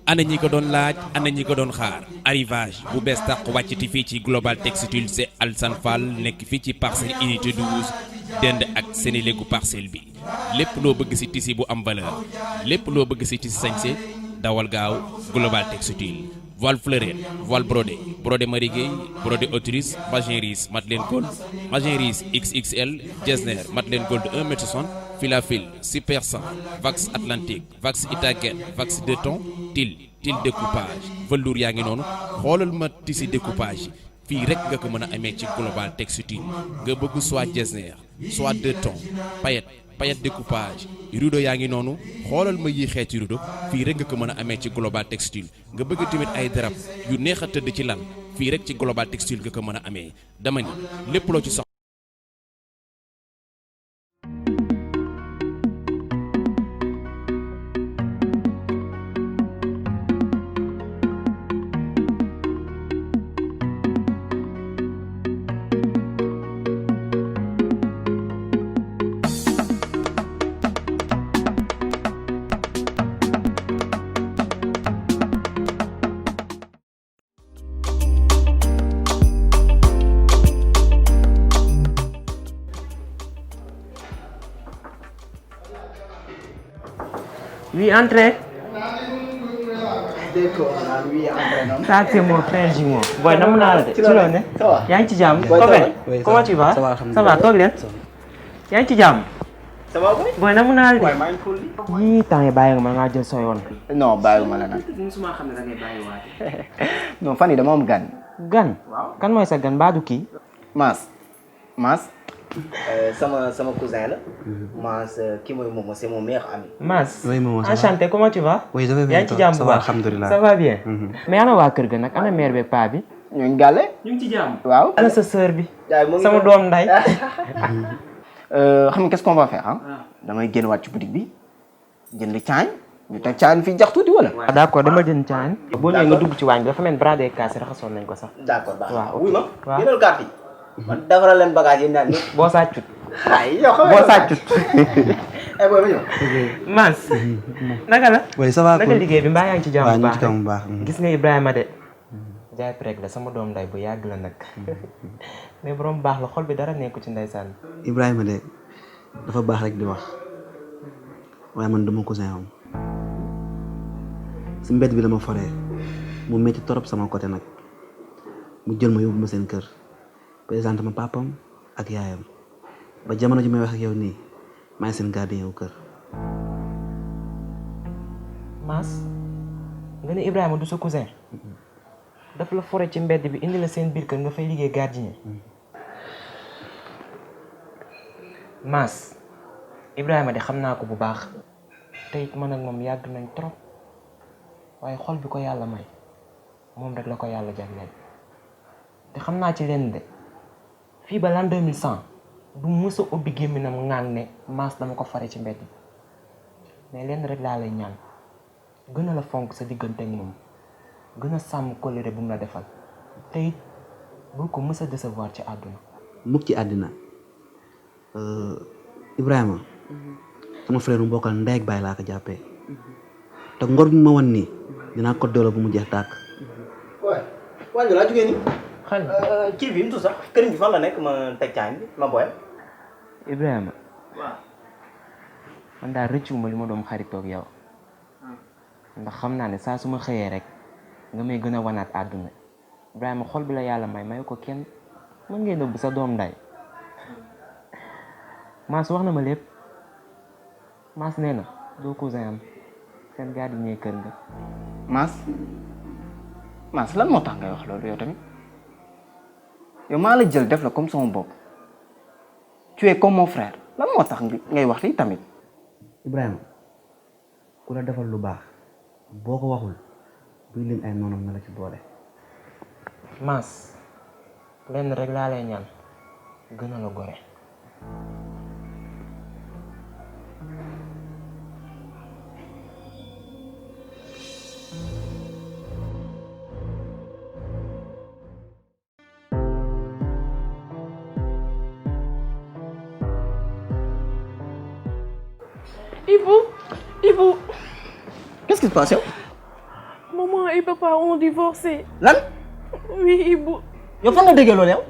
ana ñi ko doon laaj ana ñi ko doon xaar arrivage bu bees tàq wàccati fii ci global textile c'est Alsan Fall nekk fii ci parcelle unité 12 dend ak Sénélégu parcelle bi lépp loo bëgg ci tissu bu am valeur lépp loo bëgg ci tissu sañse dawal gaaw global textile voile fleurette voile brodé brodé marigué brodé autrice magéris Madeleine Gold magéris XXL Jesner Madeleine Gold 1m60 filafil super 100 vax atlantique vax itaguen vax 2 tons til découpage velours yaa ngi noonu xoolal ma tissu découpage fii rek nga ko mën a amee ci global textile nga bëgg soit Jesner soit 2 tons paillette découpage rideau yaa ngi noonu xoolal ma yi xeeti rideau fii rek nga ko mën a amee ci global textile nga bëgg tamit ay darab yu neex a tëdd ci lal fii rek ci global textile nga ko mën a amee dama ni lépp loo ci soxla Oui, entrez. D'accord, oui, entrez. Ça, c'est mon frère jumeau. Boy, namu naa la de. Ci loolu ne. Ça va. Yaa ngi ci jàmm. Boy, ça va. Comment tu vas? Ça va, ça va, toog leen. Yaa ngi ci jàmm. Ça va, boy? Boy, namu naa la de. Boy, maa ngi cool. Yii temps yi bàyyi nga ma ngaa jël sa yoon. Non, bàyyiwuma la nag. Musuma xam ne da ngay bàyyi waate. Non, fan yii dama am gan. Gan? Kan mooy sa gan baadu kii? Maas. Sama cousin là. Maas kii mooy moom c'est mon meilleur ami. Maas. Oui, maman. Enchanté, comment tu vas? Oui, je vais bien. Yaa ngi ci jàmm bu Ça va, baax. alhamdulillah. Ça va bien. Mais ana waa kër ga nag ana mère beeg paa bi? ñu ngi gàlle. ñu ngi ci jàmm. Waaw. Ana sa sœur bi? Yaye mu ngi Sama doom nday. Xam nga qu'est-ce qu'on va faire ah? Damay génn waat ci boutique bi jënd caañ ñu teg caañ fii jax tuuti wala. D'accord, dama jënd caañ. Boo ñëwee nga dugg ci waañ bi dafa mel bras des cassés raxasoon nañ ko sax. D'accord, baax na. Waaw, wuy ma. waaw. Jëlal carte yi. Man defaral leen bagage yi naan ñëpp. Boo sàccut. Ay yow xam nga Boo sàccut. Eh boy, ma ñëw. Maas. Naka la? Oui, ça va. Naka liggéey bi mbaa yaa ngi ci jàmm waaw bu ñu baax ci jàmm bu baax. gis nga Ibrahima de jaay prek la sama doom nday bu yàgg la nag mais borom baax la xol bi dara nekku ci ndeysaan. Ibrahima de dafa baax rek di wax waaye man dama cousin am si mbedd bi la ma foree mu métti torop sama côté nag mu jël ma yóbbu ma seen kër présenté ma papam ak yaayam ba jamono ji may wax ak yow nii maa ngi seen gardien yow kër. Maas nga ne Ibrahima du sa cousin daf la fore ci mbedd bi indi la seen biir kër nga fay liggéey gardien. Maas Ibrahima de xam naa ko bu baax te it man ak moom yàgg nañ trop waaye xol bi ko yàlla may moom rek la ko yàlla jagleel te xam naa ci leen de fii ba l'an 2100 du mës a ubbi gémminam ŋaan ne Maas dama ko fare ci mbedd bi mais leen rek laa lay ñaan gën a la fonk sa diggante ak moom gën a sàmm kóllëre bu mu la defal te it bul ko mës a décevoir ci àdduna. mukk ci àddina Ibrahima sama frère mu bokkal ndey ak baay laa ko jàppee te ngor bi ma wan nii dinaa ko doole bu mu jeex tàkk. waaw laa jógee nii. xale kii bi mu tudd sax këriñ bi fan la nekk ma teg caañ bi ma boyal. Ibrahima waaw. man daal rëccuwuma li ma doon xaritoog yow ndax xam naa ne saa su ma xëyee rek nga may gën a wanaat àdduna Ibrahima xol bi la yàlla may ko kenn mën ngeen nëbb sa doom nday Maas wax na ma lépp Maas nee na doo cousin am seen gardien kër nga. Maas lan moo tax ngay wax loolu yow tamit yow maa la jël def la comme sama bopp tu es comme mon frère lan moo tax ngay wax lii tamit. Ibrahima ku la defal lu baax boo ko waxul buy lim ay noonam na la ci boole. Maas lenn rek laa lay ñaan gën a la gore. Ibou. Qu'est-ce qui se passe yow? Maman et papa ont divorcé. Lan? Oui, Ibou. Yow fan nga déggee loolu yow?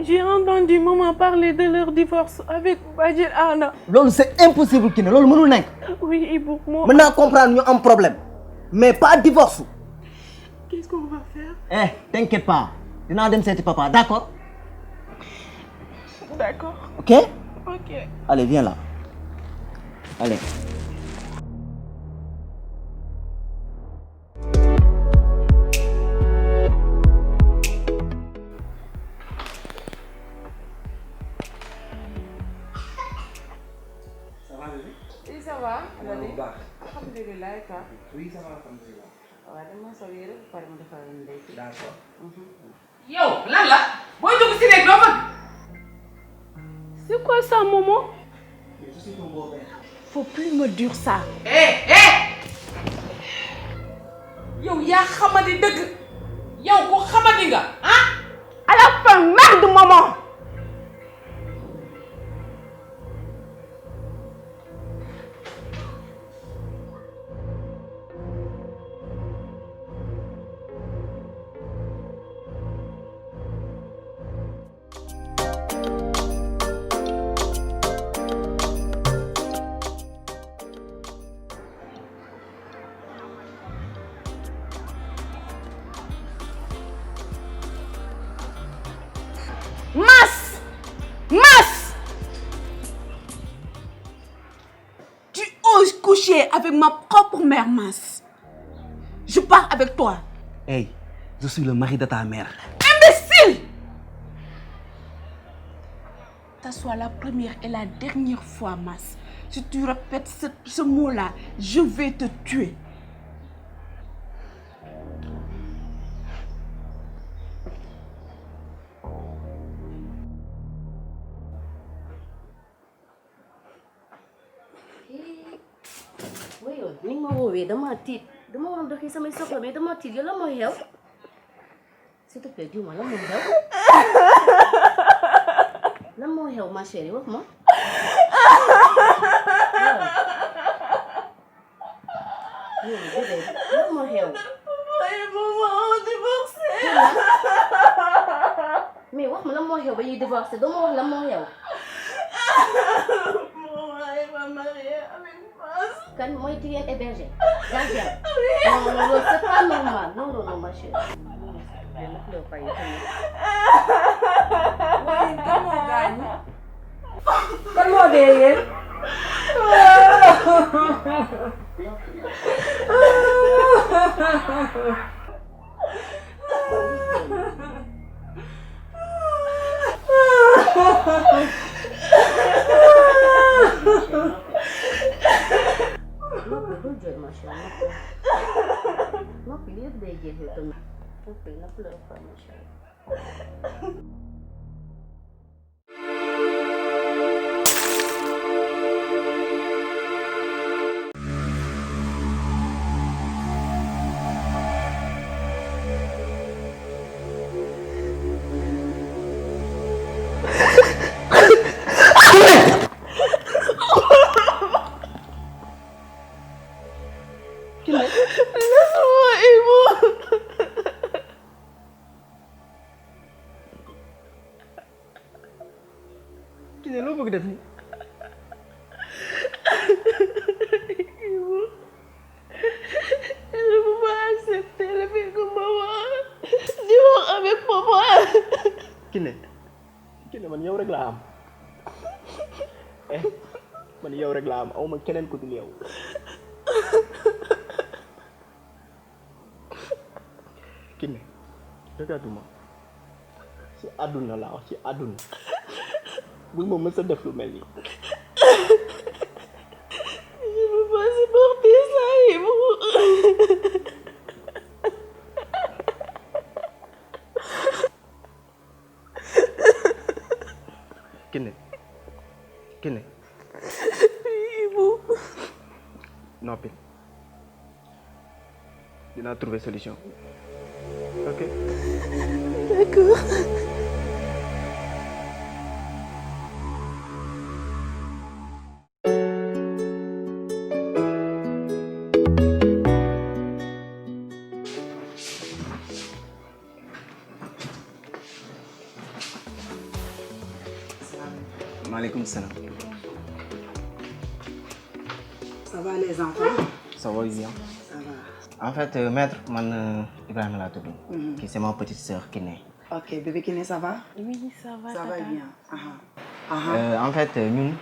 J'ai entendu maman parler de leur divorce avec Badjel Anna. Loolu c'est impossible Kiné, loolu mënul nekk. Oui, Ibou. Mën naa comprendre ñu am problème, mais pas divorce. Qu'est-ce qu'on va faire? T'inquiète pas, dinaa dem seeti papa, d'accord? D'accord. Ok? Ok. Allez, viens là. Allez. Oui, ça va. Alhamdulillah, et toi? Oui, ça va, alhamdulillah. waaw dama sa yére ba pare ma defal leen ndekki. D'accord. yow lan la booy dugg si néeg doo bëgg. C'est quoi ça, maman? Je suis ton beau-père. Faut plus me dire ça. yow yaa xamadi dëgg yow ku xamadi nga ah. À la fin, merde, maman. Mas! Tu oses coucher avec ma propre mère, Mas. Je pars avec toi. Hey, je suis le mari de ta mère. Imbécile! Ça soit la première et la dernière fois, Mas. Si tu répètes ce mot-là, je vais te tuer. oui yow ni nga ma woowee dama tiit dama waroon doxi samay soxla mais dama tiit yow la mooy yow s'il te plaît dis-moi lan moo xew lan moo xew ma chérie wax ma yow bébé lan moo xew mais wax ma lan moo xew ba ñuy divorcé doo ma wax lan moo xew kan mooy ki ngeen hébergé gardien non non non c'est pas normal non non non ma chérie kan moo dee yéen bul jooy ma chérie noppi li yëpp day jeex yow tamit noppi na pleure pas ma chérie Kiné loo bëgg def nii. Je ne peux pas accepter le fait que maman divorce avec papa. Kiné man yow rek laa am man yow rek laa am aw ma keneen ku dul yow. Kiné regarde-moi ci àdduna laa wax ci àdduna bul ma mës a def lu mel nii. Je ne peux pas supporter ça, Ibou. Kiné Ibou. noppi dinaa trouver solution ok. D'accord. Maaleykum salaam. Ça va les enfants? Ça va bien. Ça va. En fait, maître, man Ibrahima laa tudd. Kii c'est ma petite sœur Kiné. Ok, bébé Kiné, ça va? Oui, ça va. Ça va tata. bien. Aha. En fait ñun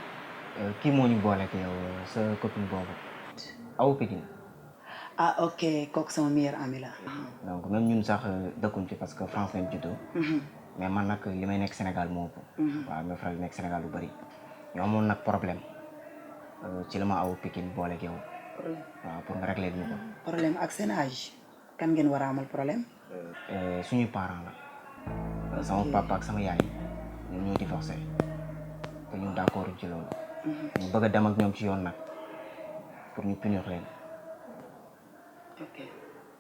kii moo ñu boole ak yow sa copine boobu awu Pikine. Ah ok, kooku sama meilleur ami la. Donc même ñun sax dëkkuñ ci parce que France lañ juddoo. mais man nag li may nekk Sénégal moo ëpp. waaw mes frères yi nekk Sénégal lu bari. ñoo amoon nag problème ci la ma awu Pikine boole ak yow. waaw pour nga régler ñu ko. Problème ak seen âge. Kan ngeen war a amal problème? Suñuy parents la. sama papa ak sama yaay ñoom ñoo divorcé te ñun d'accord ci loolu. ñu bëgg a dem ak ñoom ci yoon nag pour ñu punir leen. Ok.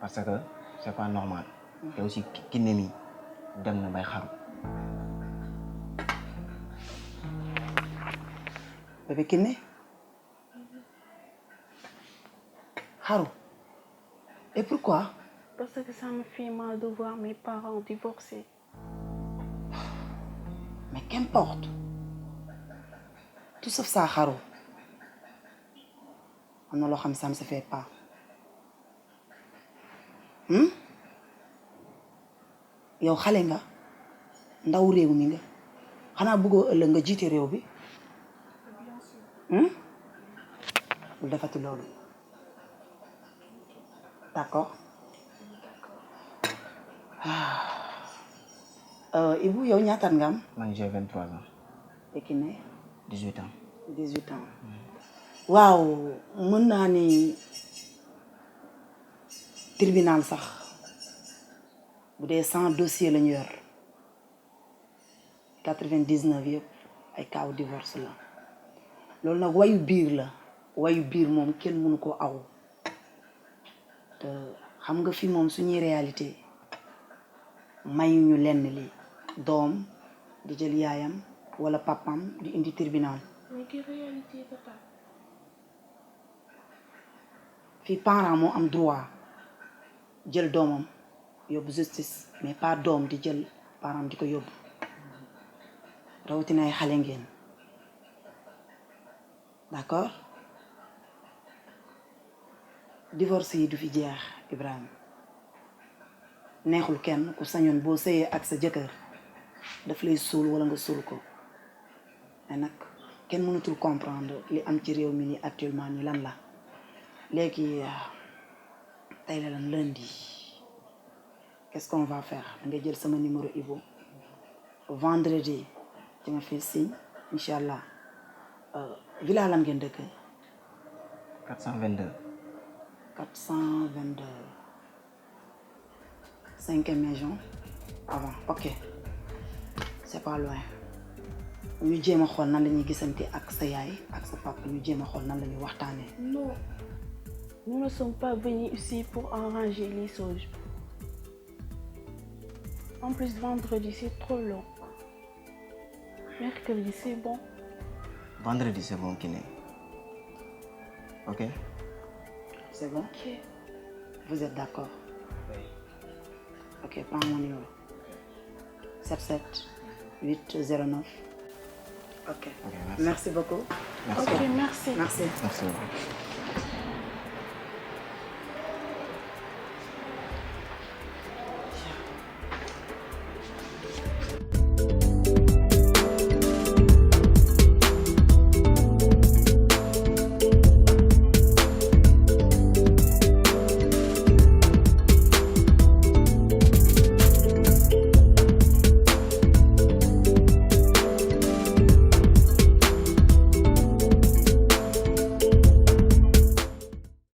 parce que c'est pas normal. te aussi Kiné mi dem na bay xaru. Bébé Kiné? Xaru? Et pourquoi? Parce que ça me fait mal de voir mes parents divorcés. Mais qu'importe. Tout sauf ça, xaru. Am na loo xam ça ne se fait pas. Yow xale nga ndaw réew mi nga xanaa bëggoo ëllëg nga jiite réew bi. bul defati loolu. D'accord. Ibou yow ñaataat nga am? man j'ai 23 ans. Et Kiné? 18 ans. 18 ans. waaw mën naa ni tribunal sax bu dee 100 dossiers la ñu yor 99 yëpp ay cas divorce la loolu nag wayu biir la wayu biir moom kenn mënu ko aw te xam nga fi moom suñuy réalité mayuñu lenn li doom di jël yaayam wala papam di indi tribunal. Mais quelle réalité, papa? fii parent moo am droit jël doomam yóbbu justice mais pas doom di jël parent di ko yóbbu rawatina ay xale ngeen d'accord divorce yi du fi jeex Ibrahima neexul kenn ku sañoon boo sëyee ak sa jëkkër daf lay suul wala nga suul ko mais nag kenn mënatul comprendre li am ci réew mi nii actuellement nii lan la léegi tey la lan lundi qu'est-ce qu'on va faire da ngay jël sama numéro Ibo vendredi ci ma fi signe incha allah villa lan ngeen dëkk 422. 422 5e maison avant ok c'est pas loin ñu jéem a xool nan la ñuy gisante ak sa yaay ak sa papa ñu jéem a xool nan la ñuy waxtaanee. Non, nous ne sommes pas venus ici pour arranger les choses. En plus, vendredi, c'est trop long. Mercredi, c'est bon. Vendredi c'est bon Kiné. Ok. C'est bon? Ok. Vous êtes d'accord? Oui. Ok, prends mon numéro. 77 809. Ok. Ok, merci. Merci beaucoup. Merci. Ok, merci. Merci. Merci beaucoup.